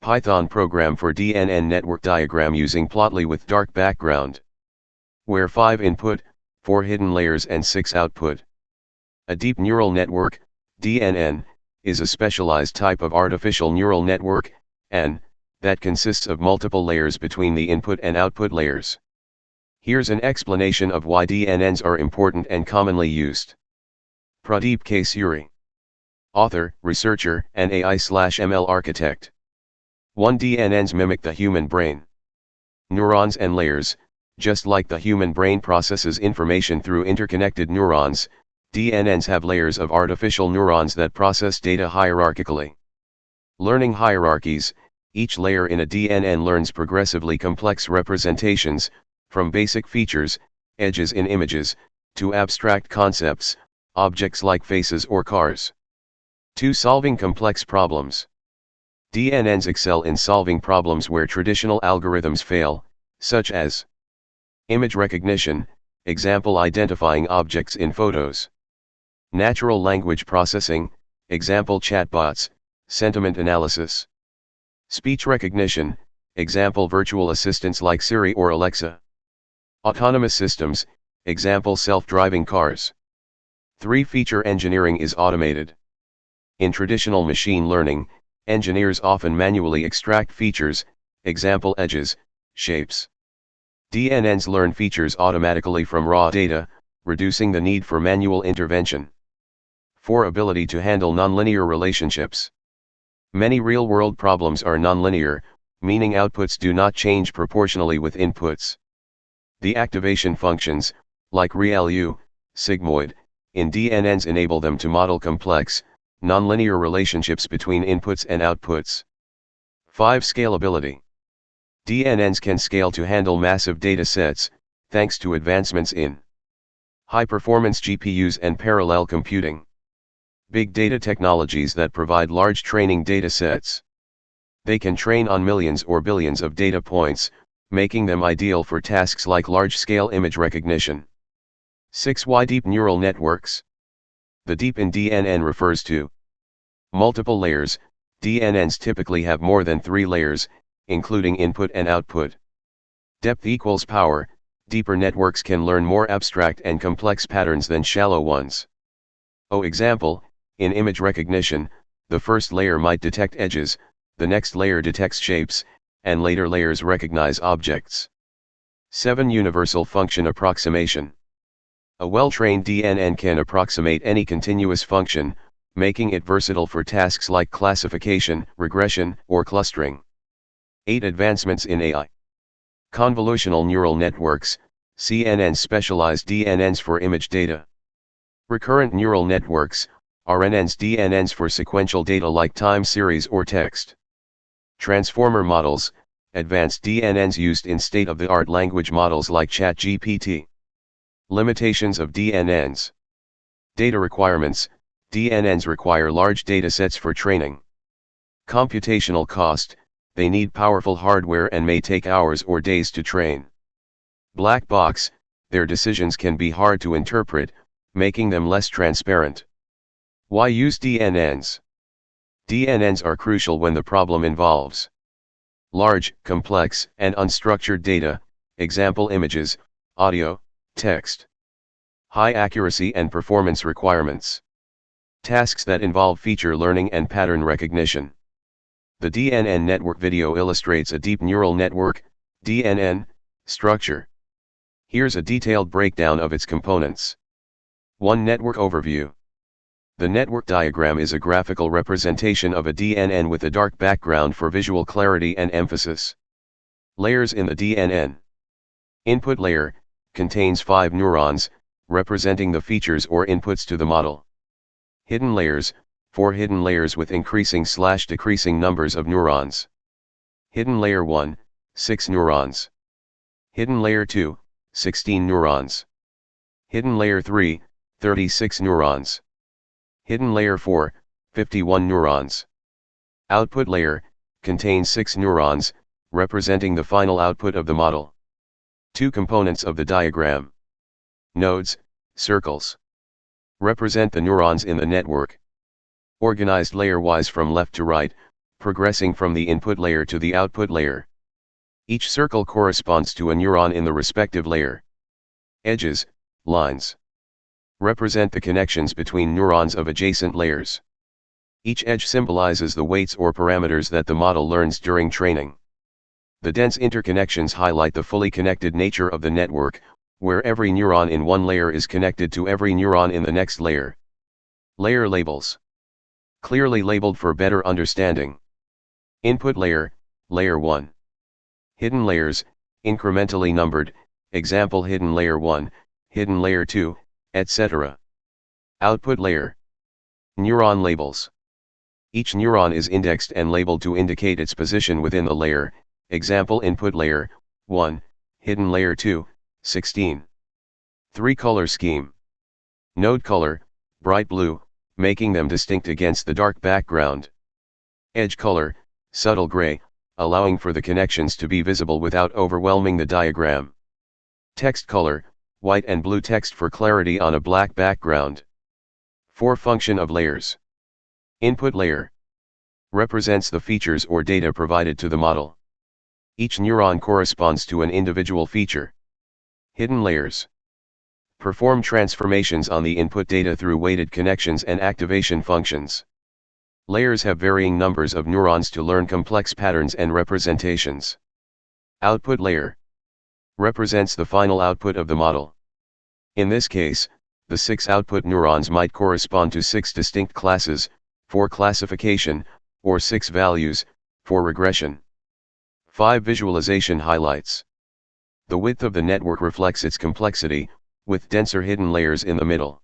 Python program for DNN network diagram using Plotly with dark background. Where 5 input, 4 hidden layers and 6 output. A deep neural network, DNN, is a specialized type of artificial neural network, (N), that consists of multiple layers between the input and output layers. Here's an explanation of why DNNs are important and commonly used. Pradeep K. Suri. Author, researcher, and AI/ML architect. 1. DNNs mimic the human brain. Neurons and layers. Just like the human brain processes information through interconnected neurons, DNNs have layers of artificial neurons that process data hierarchically. Learning hierarchies, each layer in a DNN learns progressively complex representations, from basic features, edges in images, to abstract concepts, objects like faces or cars. 2. Solving complex problems. DNNs excel in solving problems where traditional algorithms fail, such as image recognition, example identifying objects in photos. Natural language processing, example chatbots, sentiment analysis. Speech recognition, example virtual assistants like Siri or Alexa. Autonomous systems, example self-driving cars. 3. Feature engineering is automated. In traditional machine learning, engineers often manually extract features, example edges, shapes. DNNs learn features automatically from raw data, reducing the need for manual intervention. 4. Ability to handle nonlinear relationships. Many real-world problems are nonlinear, meaning outputs do not change proportionally with inputs. The activation functions, like ReLU, sigmoid, in DNNs enable them to model complex, nonlinear relationships between inputs and outputs. 5. Scalability. DNNs can scale to handle massive data sets, thanks to advancements in high-performance GPUs and parallel computing. Big data technologies that provide large training data sets. They can train on millions or billions of data points, making them ideal for tasks like large-scale image recognition. 6. Why deep neural networks? The deep in DNN refers to multiple layers. DNNs typically have more than 3 layers, including input and output. Depth equals power. Deeper networks can learn more abstract and complex patterns than shallow ones. Example, in image recognition, the first layer might detect edges, the next layer detects shapes, and later layers recognize objects. 7. Universal function approximation. A well-trained DNN can approximate any continuous function, making it versatile for tasks like classification, regression, or clustering. 8. Advancements in AI. Convolutional neural networks, CNNs specialize DNNs for image data. Recurrent neural networks, RNNs DNNs for sequential data like time series or text. Transformer models, advanced DNNs used in state-of-the-art language models like ChatGPT. Limitations of DNNs. Data requirements, DNNs require large datasets for training. Computational cost, they need powerful hardware and may take hours or days to train. Black box, their decisions can be hard to interpret, making them less transparent. Why use DNNs? DNNs are crucial when the problem involves large, complex, and unstructured data, example images, audio, text. High accuracy and performance requirements. Tasks that involve feature learning and pattern recognition. The DNN network video illustrates a deep neural network, DNN, structure. Here's a detailed breakdown of its components. 1. Network overview. The network diagram is a graphical representation of a DNN with a dark background for visual clarity and emphasis. Layers in the DNN. Input layer contains 5 neurons, representing the features or inputs to the model. Hidden layers, 4 hidden layers with increasing/decreasing numbers of neurons. Hidden layer 1, 6 neurons. Hidden layer 2, 16 neurons. Hidden layer 3, 36 neurons. Hidden layer 4, 51 neurons. Output layer, contains 6 neurons, representing the final output of the model. 2 components of the diagram. Nodes, circles. Represent the neurons in the network. Organized layer-wise from left to right, progressing from the input layer to the output layer. Each circle corresponds to a neuron in the respective layer. Edges, lines, represent the connections between neurons of adjacent layers. Each edge symbolizes the weights or parameters that the model learns during training. The dense interconnections highlight the fully connected nature of the network, where every neuron in one layer is connected to every neuron in the next layer. Layer labels. Clearly labeled for better understanding. Input layer, layer 1. Hidden layers, incrementally numbered, example hidden layer 1, hidden layer 2, etc. Output layer. Neuron labels. Each neuron is indexed and labeled to indicate its position within the layer, example input layer, 1, hidden layer 2, 16. 3 color scheme. Node color, bright blue, making them distinct against the dark background. Edge color, subtle gray, allowing for the connections to be visible without overwhelming the diagram. Text color, white and blue text for clarity on a black background. 4 function of layers. Input layer represents the features or data provided to the model. Each neuron corresponds to an individual feature. Hidden layers perform transformations on the input data through weighted connections and activation functions. Layers have varying numbers of neurons to learn complex patterns and representations. Output layer represents the final output of the model. In this case, the 6 output neurons might correspond to 6 distinct classes, for classification, or 6 values, for regression. 5 visualization highlights. The width of the network reflects its complexity, with denser hidden layers in the middle.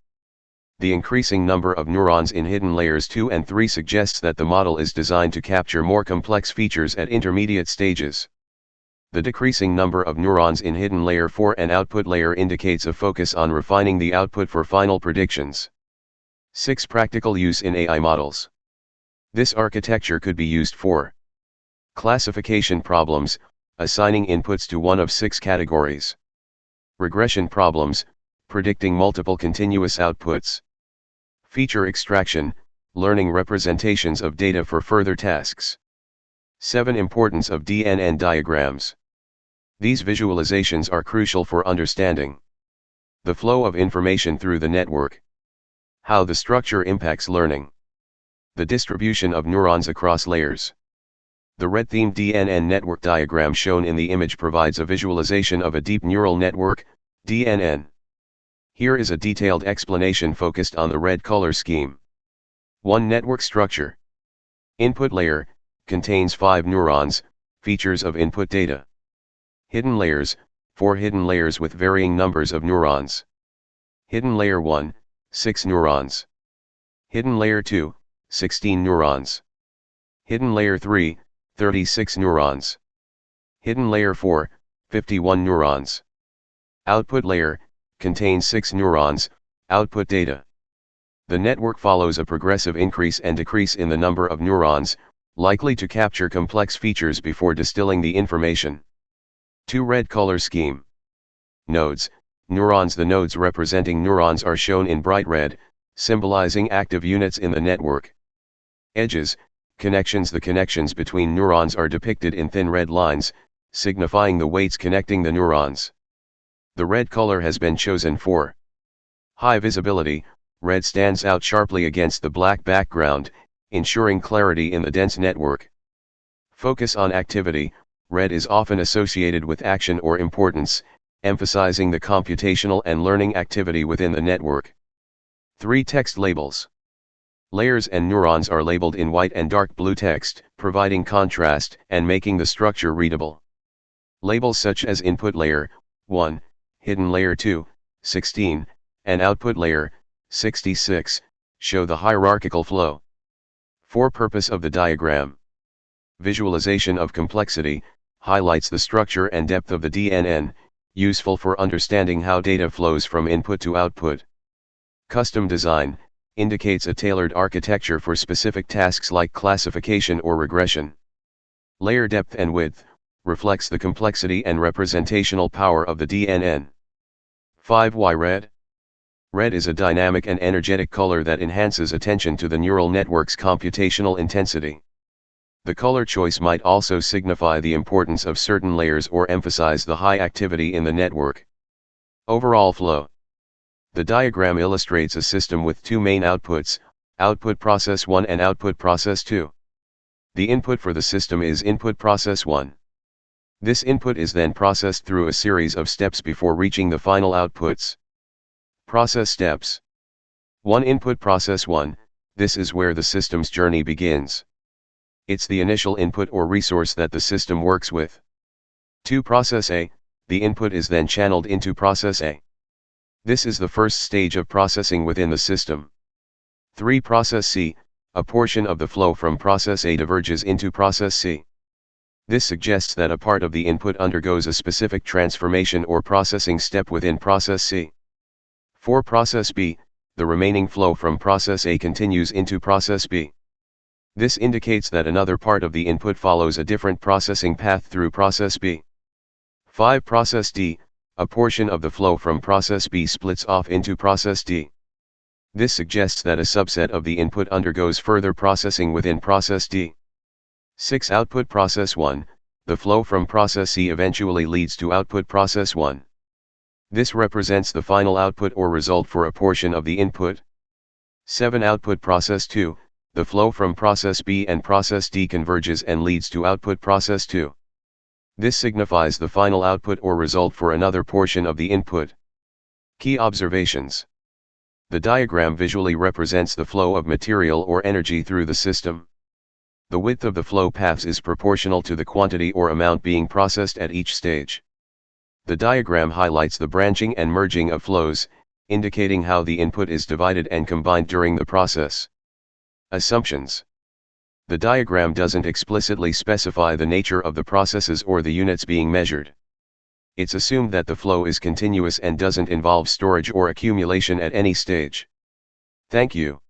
The increasing number of neurons in hidden layers 2 and 3 suggests that the model is designed to capture more complex features at intermediate stages. The decreasing number of neurons in hidden layer 4 and output layer indicates a focus on refining the output for final predictions. 6 practical use in AI models. This architecture could be used for classification problems, assigning inputs to one of 6 categories. Regression problems, predicting multiple continuous outputs. Feature extraction, learning representations of data for further tasks. 7 Importance of DNN diagrams. These visualizations are crucial for understanding the flow of information through the network, how the structure impacts learning, the distribution of neurons across layers. The red-themed DNN network diagram shown in the image provides a visualization of a deep neural network, DNN. Here is a detailed explanation focused on the red color scheme. 1. Network structure. Input layer contains 5 neurons, features of input data. Hidden layers, 4 hidden layers with varying numbers of neurons. Hidden layer 1, 6 neurons. Hidden layer 2, 16 neurons. Hidden layer 3, 36 neurons. Hidden layer 4, 51 neurons. Output layer contains 6 neurons, output data. The network follows a progressive increase and decrease in the number of neurons, likely to capture complex features before distilling the information. 2. Red color scheme. Nodes, neurons. The nodes representing neurons are shown in bright red, symbolizing active units in the network. Edges, connections. The connections between neurons are depicted in thin red lines, signifying the weights connecting the neurons. The red color has been chosen for high visibility. Red stands out sharply against the black background, ensuring clarity in the dense network. Focus on activity. Red is often associated with action or importance, emphasizing the computational and learning activity within the network. 3. Text labels. Layers and neurons are labeled in white and dark blue text, providing contrast and making the structure readable. Labels such as input layer, 1, hidden layer 2, 16, and output layer, 66, show the hierarchical flow. 4. Purpose of the diagram. Visualization of complexity, highlights the structure and depth of the DNN, useful for understanding how data flows from input to output. Custom design, indicates a tailored architecture for specific tasks like classification or regression. Layer depth and width, reflects the complexity and representational power of the DNN. 5. Why red? Red is a dynamic and energetic color that enhances attention to the neural network's computational intensity. The color choice might also signify the importance of certain layers or emphasize the high activity in the network. Overall flow. The diagram illustrates a system with two main outputs, output process 1 and output process 2. The input for the system is input process 1. This input is then processed through a series of steps before reaching the final outputs. Process steps. 1. Input process 1, this is where the system's journey begins. It's the initial input or resource that the system works with. 2. Process A, the input is then channeled into process A. This is the first stage of processing within the system. 3. Process C, a portion of the flow from process A diverges into process C. This suggests that a part of the input undergoes a specific transformation or processing step within process C. 4. Process B, the remaining flow from process A continues into process B. This indicates that another part of the input follows a different processing path through process B. 5. Process D, a portion of the flow from process B splits off into process D. This suggests that a subset of the input undergoes further processing within process D. 6. Output process 1, the flow from process C eventually leads to output process 1. This represents the final output or result for a portion of the input. 7. Output process 2, the flow from process B and process D converges and leads to output process 2. This signifies the final output or result for another portion of the input. Key observations. The diagram visually represents the flow of material or energy through the system. The width of the flow paths is proportional to the quantity or amount being processed at each stage. The diagram highlights the branching and merging of flows, indicating how the input is divided and combined during the process. Assumptions. The diagram doesn't explicitly specify the nature of the processes or the units being measured. It's assumed that the flow is continuous and doesn't involve storage or accumulation at any stage. Thank you.